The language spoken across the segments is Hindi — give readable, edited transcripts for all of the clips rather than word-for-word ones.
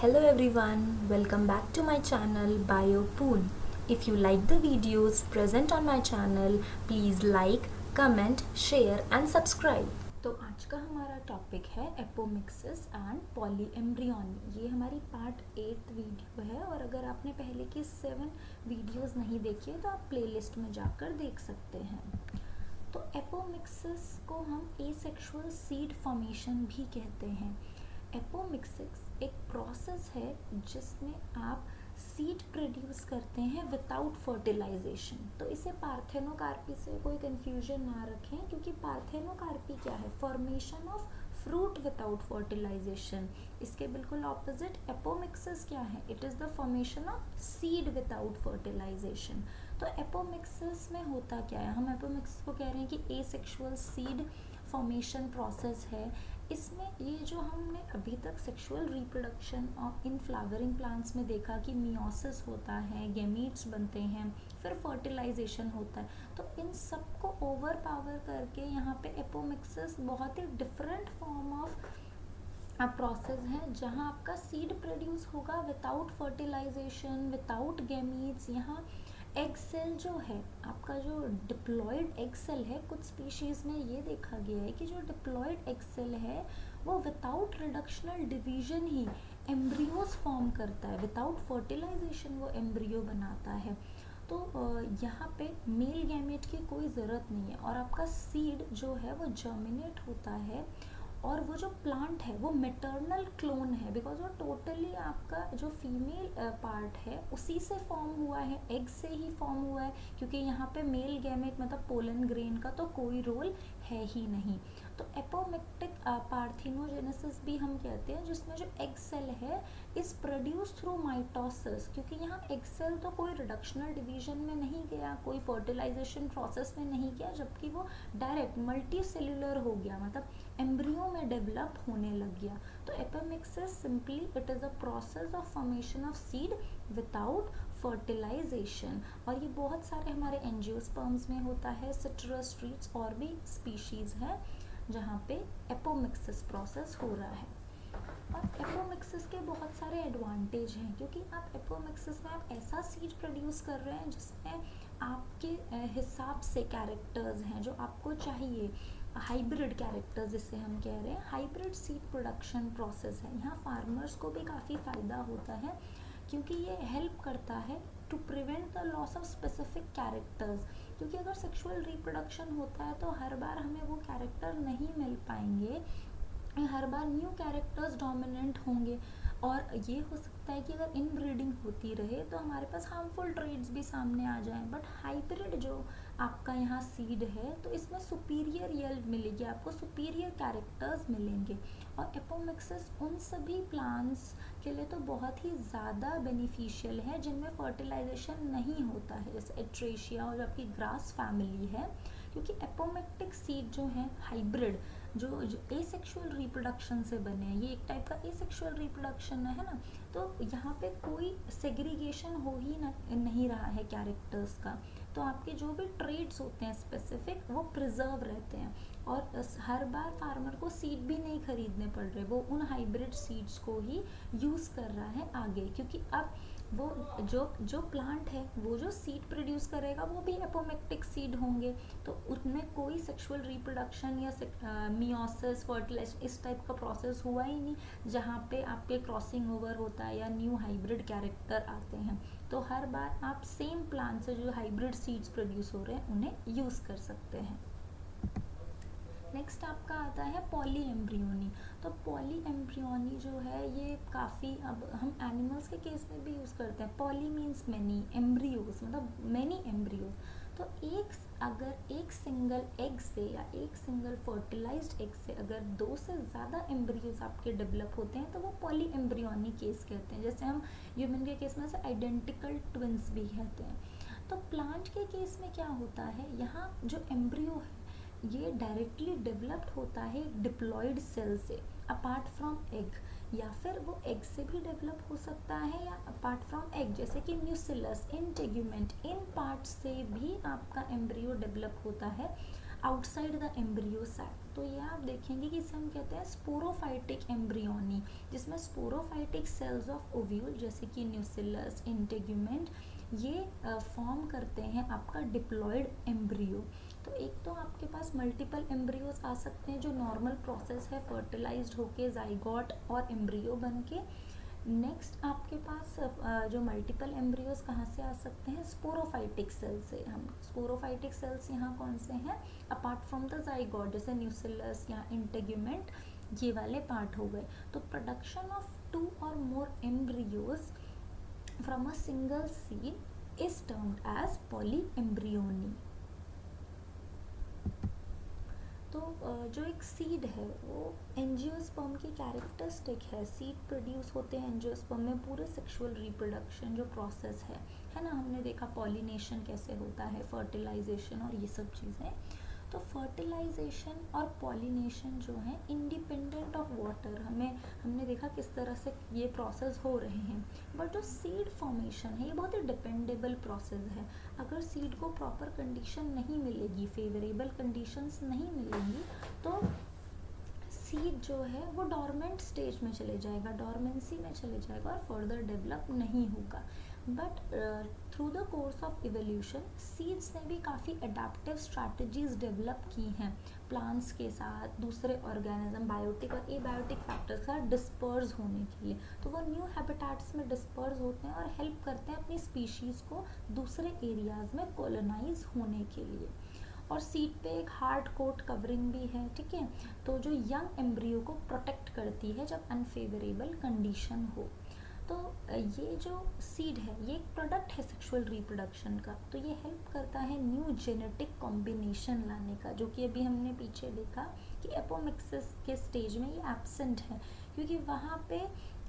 Hello everyone, welcome back to my channel BioPoon. If you like the videos present on my channel, please like, comment, share and subscribe. तो आज का हमारा टॉपिक है एपोमिक्सिस एंड पॉलीएम्ब्रियोनी। ये हमारी पार्ट 8 वीडियो है और अगर आपने पहले की 7 वीडियोस नहीं देखी है तो आप प्लेलिस्ट में जाकर देख सकते हैं। तो एपोमिक्सिस को हम एसेक्सुअल सीड फॉर्मेशन भी कहते हैं। एपोमिक्सिस एक प्रोसेस है जिसमें आप सीड प्रोड्यूस करते हैं विदाउट फर्टिलाइजेशन। तो इसे पार्थेनोकार्पी से कोई कंफ्यूजन ना रखें, क्योंकि पार्थेनोकार्पी क्या है? Formation of fruit without fertilisation. इसके बिल्कुल ऑपोजिट एपोमिक्सिस क्या है? It is the formation of seed without fertilisation. तो एपोमिक्सिस में होता क्या है? हम एपोमिक्सिस को कह रहे हैं कि एसेक्सुअल सीड फॉर्मेशन प्रोसेस है। इसमें ये जो हमने अभी तक सेक्सुअल रिप्रोडक्शन और इन फ्लावरिंग प्लांट्स में देखा कि मियोसिस होता है, गेमीट्स बनते हैं, फिर फर्टिलाइजेशन होता है, तो इन सबको ओवर पावर करके यहाँ पे एपोमिक्सिस बहुत ही डिफरेंट फॉर्म ऑफ प्रोसेस है जहाँ आपका सीड प्रोड्यूस होगा विदाउट फर्टिलाइजेशन, विदाउट गेमीट्स। यहाँ एग सेल जो है आपका, जो डिप्लॉयड एग सेल है, कुछ स्पीशीज़ में ये देखा गया है कि जो डिप्लॉयड एग सेल है वो विदाउट रिडक्शनल डिवीजन ही एम्ब्रियोज फॉर्म करता है। विदाउट फर्टिलाइजेशन वो एम्ब्रियो बनाता है। तो यहाँ पे मेल गैमेट की कोई ज़रूरत नहीं है और आपका सीड जो है वो जर्मिनेट होता है और वो जो प्लांट है वो मैटरनल क्लोन है, बिकॉज वो टोटली आपका जो फीमेल पार्ट है उसी से फॉर्म हुआ है, एग से ही फॉर्म हुआ है, क्योंकि यहाँ पे मेल गैमेट मतलब पोलन ग्रेन का तो कोई रोल है ही नहीं। तो एपोमिक्टिक पार्थिनोजेनेसिस भी हम कहते हैं, जिसमें जो एग सेल है इज प्रोड्यूस थ्रू माइटोसिस, क्योंकि यहाँ एग सेल तो कोई रिडक्शनल डिवीजन में नहीं गया, कोई फर्टिलाइजेशन प्रोसेस में नहीं गया, जबकि वो डायरेक्ट मल्टी सेल्यूलर हो गया, मतलब एम्ब्रियो में डेवलप होने लग गया। तो apomixis simply it is a process of formation of seed without fertilisation. और ये बहुत सारे हमारे एंजियोस्पर्म्स में होता है, सिट्रस ट्रीज और भी स्पीशीज़ है जहाँ पे एपोमिक्सिस प्रोसेस हो रहा है। और एपोमिक्सिस के बहुत सारे एडवांटेज हैं, क्योंकि आप एपोमिक्सिस में आप ऐसा सीड प्रोड्यूस कर रहे हैं जिसमें आपके हिसाब से कैरेक्टर्स हैं जो आपको चाहिए। हाइब्रिड कैरेक्टर्स जिसे हम कह रहे हैं, हाइब्रिड सीड प्रोडक्शन प्रोसेस है। यहाँ फार्मर्स को भी काफ़ी फ़ायदा होता है, क्योंकि ये हेल्प करता है to prevent the loss of specific characters. क्योंकि अगर सेक्सुअल रिप्रोडक्शन होता है तो हर बार हमें वो कैरेक्टर नहीं मिल पाएंगे, हर बार न्यू कैरेक्टर्स डोमिनेंट होंगे। और ये हो सकता है कि अगर इनब्रीडिंग होती रहे तो हमारे पास हार्मफुल ट्रेड्स भी सामने आ जाएं। बट हाइब्रिड जो आपका यहाँ सीड है तो इसमें सुपीरियर यील्ड मिलेगी, आपको सुपीरियर कैरेक्टर्स मिलेंगे। और एपोमिक्सिस उन सभी प्लांट्स के लिए तो बहुत ही ज़्यादा बेनिफिशियल है जिनमें फर्टिलाइजेशन नहीं होता है, जैसे एट्रेशिया और आपकी ग्रास फैमिली है, क्योंकि एपोमिक्टिक सीड जो है हाइब्रिड जो एसेक्सुअल रिप्रोडक्शन से बने हैं, ये एक टाइप का एसेक्सुअल रिप्रोडक्शन है ना। तो यहाँ पे कोई सेग्रीगेशन हो ही नहीं रहा है कैरेक्टर्स का, तो आपके जो भी ट्रेड्स होते हैं स्पेसिफिक वो प्रिजर्व रहते हैं। और हर बार फार्मर को सीड भी नहीं खरीदने पड़ रहे, वो उन हाइब्रिड सीड्स को ही यूज़ कर रहा है आगे, क्योंकि अब वो जो प्लांट है वो जो सीड प्रोड्यूस करेगा वो भी एपोमिक्टिक सीड होंगे, तो उनमें कोई सेक्सुअल रिप्रोडक्शन या मियोसिस फर्टिलाइजेशन इस टाइप का प्रोसेस हुआ ही नहीं, जहाँ पे आपके क्रॉसिंग ओवर होता है या न्यू हाइब्रिड कैरेक्टर आते हैं। तो हर बार आप सेम प्लांट से जो हाइब्रिड सीड्स प्रोड्यूस हो रहे हैं उन्हें यूज़ कर सकते हैं। नेक्स्ट आपका आता है पॉली एम्ब्रियोनी। तो पॉली एम्ब्रियोनी जो है ये काफ़ी, अब हम एनिमल्स के केस में भी यूज़ करते हैं। पॉली मीन्स मैनी, एम्ब्रियोज मतलब मैनी एम्ब्रियोज। तो अगर एक सिंगल एग से या एक सिंगल फर्टिलाइज्ड एग से अगर 2 से ज़्यादा एम्ब्रियोज आपके डेवलप होते हैं तो वो पॉली एम्ब्रियोनी केस कहते हैं। जैसे हम ह्यूमन के केस में से आइडेंटिकल ट्विंस भी कहते हैं। तो प्लांट के केस में क्या होता है, यहाँ जो एम्ब्रियो है ये डायरेक्टली डेवलप्ड होता है डिप्लॉयड सेल से अपार्ट फ्रॉम एग, या फिर वो एग से भी डेवलप हो सकता है या अपार्ट फ्रॉम एग, जैसे कि न्यूसिलस, इंटेग्यूमेंट, इन पार्ट से भी आपका एम्ब्रियो डेवलप होता है आउटसाइड द एम्ब्रियो सैक। तो ये आप देखेंगे कि इसे हम कहते हैं स्पोरोफाइटिक एम्ब्रियोनी, जिसमें स्पोरोफाइटिक सेल्स ऑफ ओव्यूल जैसे कि न्यूसिलस, इंटेगुमेंट, ये फॉर्म करते हैं आपका डिप्लॉयड एम्ब्रियो। तो एक तो आपके पास मल्टीपल एम्ब्रियोज आ सकते हैं जो नॉर्मल प्रोसेस है फर्टिलाइज्ड होके जाइगोट और एम्ब्रियो बन के। नेक्स्ट आपके पास जो मल्टीपल एम्ब्रियोज कहाँ से आ सकते हैं, स्पोरोफाइटिक सेल से। हम स्पोरोफाइटिक सेल्स यहाँ कौन से हैं, अपार्ट फ्रॉम द जाइगोट, जैसे न्यूसिलस या इंटेगुमेंट, ये वाले पार्ट हो गए। तो production of 2 or more embryos from a single seed is termed as polyembryony। तो जो एक सीड है वो एंजियोस्पर्म की कैरेक्टरिस्टिक है। सीड प्रोड्यूस होते हैं एंजियोस्पर्म में, पूरे सेक्सुअल रिप्रोडक्शन जो प्रोसेस है ना, हमने देखा पॉलिनेशन कैसे होता है, फर्टिलाइजेशन और ये सब चीज़ें। तो फर्टिलाइजेशन और पॉलिनेशन जो है इंडिपेंडेंट ऑफ वाटर, हमने देखा किस तरह से ये प्रोसेस हो रहे हैं। बट जो सीड फॉर्मेशन है ये बहुत ही डिपेंडेबल प्रोसेस है। अगर सीड को प्रॉपर कंडीशन नहीं मिलेगी, फेवरेबल कंडीशंस नहीं मिलेंगी, तो सीड जो है वो डॉर्मेंट स्टेज में चले जाएगा, डॉर्मेंसी में चले जाएगा और फर्दर डेवलप नहीं होगा। But through the course of evolution seeds ने भी काफ़ी अडेप्टिव स्ट्रैटेजीज डेवलप की हैं प्लांट्स के साथ, दूसरे ऑर्गेनिज्म, बायोटिक और एबायोटिक फैक्टर्स के साथ डिस्पर्स होने के लिए। तो वो न्यू हैबिटेट्स में डिस्पर्स होते हैं और हेल्प करते हैं अपनी स्पीशीज़ को दूसरे एरियाज़ में कॉलोनाइज होने के लिए। और सीड पे एक हार्ड कोट कवरिंग भी है, ठीक है, तो जो यंग एम्ब्रियो को प्रोटेक्ट करती है जब अनफेवरेबल कंडीशन हो। तो ये जो सीड है ये एक प्रोडक्ट है सेक्सुअल रिप्रोडक्शन का, तो ये हेल्प करता है न्यू जेनेटिक कॉम्बिनेशन लाने का, जो कि अभी हमने पीछे देखा कि एपोमिक्सिस के स्टेज में ये एब्सेंट है, क्योंकि वहाँ पे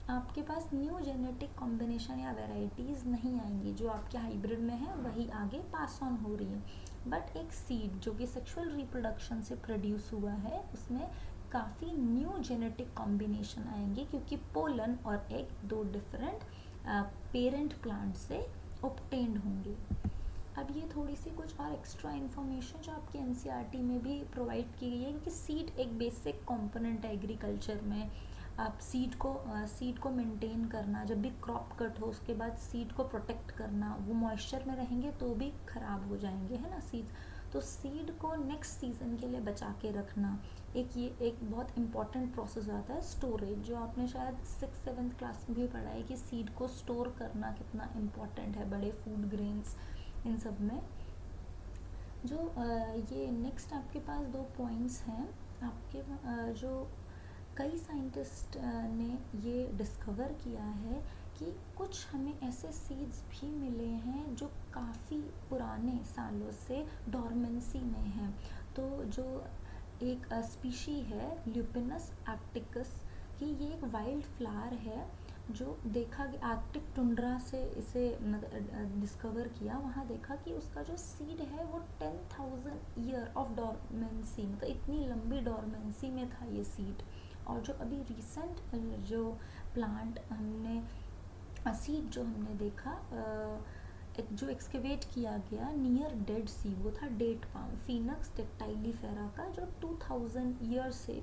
आपके पास न्यू जेनेटिक कॉम्बिनेशन या वेराइटीज़ नहीं आएंगी, जो आपके हाइब्रिड में है वही आगे पास ऑन हो रही है। बट एक सीड जो कि सेक्सुअल रिप्रोडक्शन से प्रोड्यूस हुआ है उसमें काफ़ी न्यू जेनेटिक कॉम्बिनेशन आएंगे, क्योंकि पोलन और एग 2 डिफरेंट पेरेंट प्लांट से ऑब्टेन्ड होंगे। अब ये थोड़ी सी कुछ और एक्स्ट्रा इन्फॉर्मेशन जो आपके एनसीईआरटी में भी प्रोवाइड की गई है, क्योंकि सीड एक बेसिक कंपोनेंट है एग्रीकल्चर में। आप सीड को मेंटेन करना, जब भी क्रॉप कट हो उसके बाद सीड को प्रोटेक्ट करना, वो मॉइस्चर में रहेंगे तो भी ख़राब हो जाएंगे, है ना सीड्स। तो सीड को नेक्स्ट सीज़न के लिए बचा के रखना ये एक बहुत इंपॉर्टेंट प्रोसेस आता है। स्टोरेज, जो आपने शायद 6th-7th क्लास में भी पढ़ा है कि सीड को स्टोर करना कितना इम्पॉर्टेंट है बड़े फूड ग्रेन्स इन सब में। जो ये नेक्स्ट आपके पास 2 पॉइंट्स हैं आपके, जो कई साइंटिस्ट ने ये डिस्कवर किया है कि कुछ हमें ऐसे सीड्स भी मिले हैं जो काफ़ी पुराने सालों से डॉर्मेंसी में हैं। तो जो एक स्पीशी है ल्यूपिनस आर्क्टिकस कि ये एक वाइल्ड फ्लावर है, जो देखा गया आर्कटिक टुंड्रा से इसे डिस्कवर किया, वहाँ देखा कि उसका जो सीड है वो 10,000 ईयर ऑफ डॉर्मेंसी, मतलब इतनी लंबी डॉर्मेंसी में था ये सीड। और जो अभी रिसेंट जो प्लांट हमने सीड जो हमने देखा जो एक्सकेवेट किया गया नियर डेड सी, वो था डेट पाम फिनक्स टेक्टाइलीफेरा का, जो 2000 ईयर से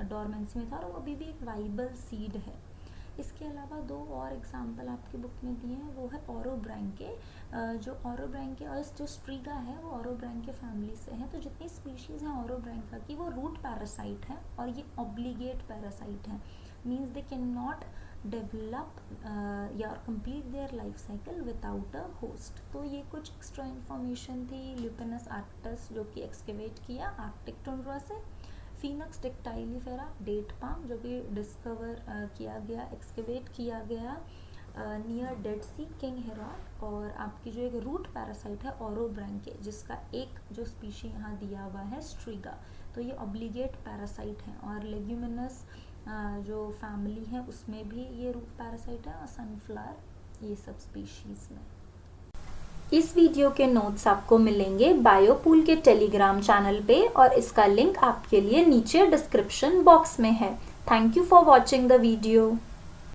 डॉर्मेंसी में था और वो अभी भी एक वाइबल सीड है। इसके अलावा 2 और एग्जाम्पल आपकी बुक में दिए हैं, वो है ऑरोब्रैंके, जो ऑरोब्रैंके और जो स्ट्रीगा है वो ऑरोब्रैंके फैमिली से है। तो जितनी स्पीशीज़ हैं ऑरोब्रैंका की वो रूट पैरासाइट है और ये ऑब्लिगेट पैरासाइट है, means they can not develop या complete their life cycle without a host. तो ये कुछ एक्स्ट्रा इन्फॉर्मेशन थी ल्यूपिनस आर्क्टस जो कि एक्सकेवेट किया आर्कटिक टुंड्रा से, फिनक्स टेक्टाइलीफेरा डेट पाम जो कि डिस्कवर किया गया, एक्सकेवेट किया गया नियर डेड सी, किंग हेरॉड, और आपकी जो एक रूट पैरासाइट है ऑरोब्रैंके जिसका एक जो स्पीशी यहाँ दिया हुआ है स्ट्रीगा। तो ये ऑब्लिगेट पैरासाइट है और लेग्यूमिनस जो फैमिली है उसमें भी ये रूट पैरासाइट है और सनफ्लावर, ये सब स्पीशीज़ में। इस वीडियो के नोट्स आपको मिलेंगे बायोपूल के टेलीग्राम चैनल पे और इसका लिंक आपके लिए नीचे डिस्क्रिप्शन बॉक्स में है। Thank you for watching the video.